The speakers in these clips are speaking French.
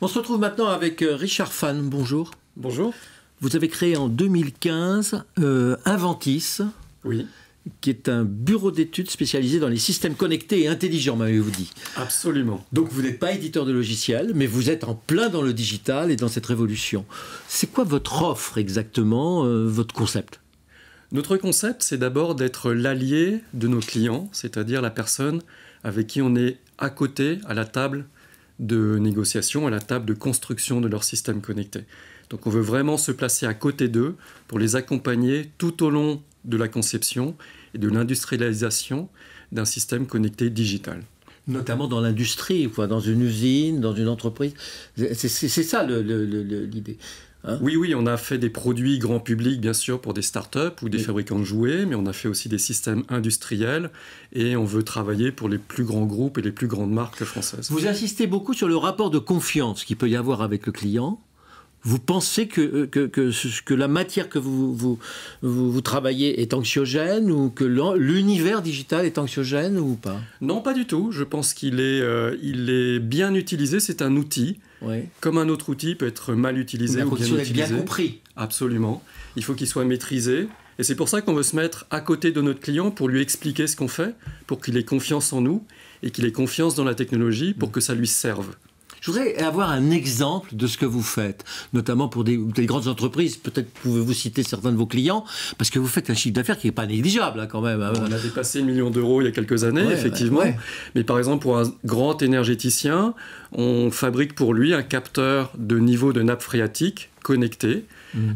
On se retrouve maintenant avec Richard Fan. Bonjour. Bonjour. Vous avez créé en 2015 Inventis, oui, qui est un bureau d'études spécialisé dans les systèmes connectés et intelligents, m'avez-vous dit. Absolument. Donc vous n'êtes pas éditeur de logiciels, mais vous êtes en plein dans le digital et dans cette révolution. C'est quoi votre offre exactement, votre concept ? Notre concept, c'est d'abord d'être l'allié de nos clients, c'est-à-dire la personne avec qui on est à côté, à la table de négociation, à la table de construction de leur système connecté. Donc on veut vraiment se placer à côté d'eux pour les accompagner tout au long de la conception et de l'industrialisation d'un système connecté digital. Notamment dans l'industrie, dans une usine, dans une entreprise. C'est ça l'idée. Hein ? Oui, on a fait des produits grand public, bien sûr, pour des startups ou des fabricants de jouets, mais on a fait aussi des systèmes industriels et on veut travailler pour les plus grands groupes et les plus grandes marques françaises. Vous insistez beaucoup sur le rapport de confiance qu'il peut y avoir avec le client. Vous pensez que la matière que vous travaillez est anxiogène ou que l'univers digital est anxiogène ou pas ? Non, pas du tout. Je pense qu'il est bien utilisé. C'est un outil. Oui. Comme un autre outil peut être mal utilisé ou bien utilisé. Bien compris. Absolument. Il faut qu'il soit maîtrisé. Et c'est pour ça qu'on veut se mettre à côté de notre client pour lui expliquer ce qu'on fait, pour qu'il ait confiance en nous et qu'il ait confiance dans la technologie pour que ça lui serve. Je voudrais avoir un exemple de ce que vous faites, notamment pour des grandes entreprises. Peut-être pouvez-vous citer certains de vos clients, parce que vous faites un chiffre d'affaires qui n'est pas négligeable quand même. On a dépassé 1 million d'euros il y a quelques années, effectivement. Ouais. Mais par exemple, pour un grand énergéticien, on fabrique pour lui un capteur de niveau de nappe phréatique connecté,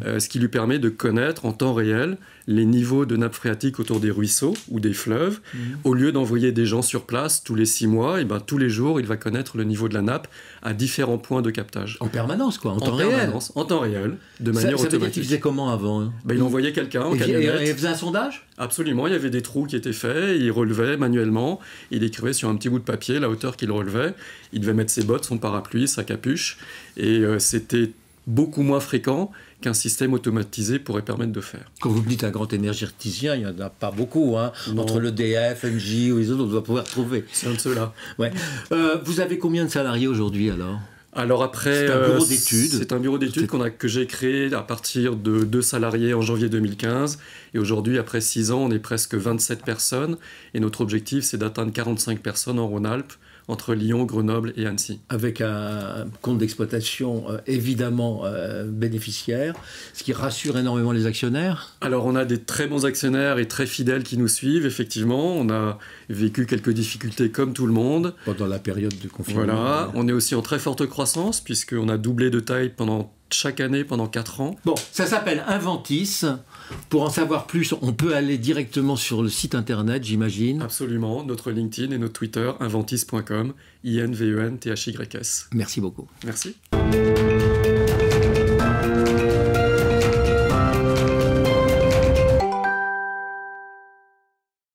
ce qui lui permet de connaître en temps réel les niveaux de nappe phréatique autour des ruisseaux ou des fleuves. Au lieu d'envoyer des gens sur place tous les 6 mois, et tous les jours, il va connaître le niveau de la nappe à différents points de captage. En permanence, quoi, en temps réel. En temps réel, de manière automatique. Ça veut dire qu'il faisait comment avant ? Il envoyait quelqu'un en camionnette. Et il faisait un sondage ? Absolument, il y avait des trous qui étaient faits, il relevait manuellement, il écrivait sur un petit bout de papier la hauteur qu'il relevait, il devait mettre ses bottes, son parapluie, sa capuche, et c'était beaucoup moins fréquent qu'un système automatisé pourrait permettre de faire. Quand vous me dites un grand énergéticien, il n'y en a pas beaucoup. Entre l'EDF, Engie ou les autres, on doit pouvoir trouver. C'est un de ceux-là. Ouais. Vous avez combien de salariés aujourd'hui alors ? Alors après, c'est un bureau d'études. C'est un bureau d'études que j'ai créé à partir de 2 salariés en janvier 2015. Et aujourd'hui, après 6 ans, on est presque 27 personnes. Et notre objectif, c'est d'atteindre 45 personnes en Rhône-Alpes, entre Lyon, Grenoble et Annecy. Avec un compte d'exploitation évidemment bénéficiaire, ce qui rassure énormément les actionnaires. Alors on a des très bons actionnaires et très fidèles qui nous suivent, effectivement. On a vécu quelques difficultés comme tout le monde. Pendant la période de confinement. Voilà, on est aussi en très forte croissance puisqu'on a doublé de taille chaque année pendant 4 ans. Bon, ça s'appelle Inventis. Pour en savoir plus, on peut aller directement sur le site internet, j'imagine. Absolument, notre LinkedIn et notre Twitter, inventis.com, INVENTHYS. Merci beaucoup. Merci.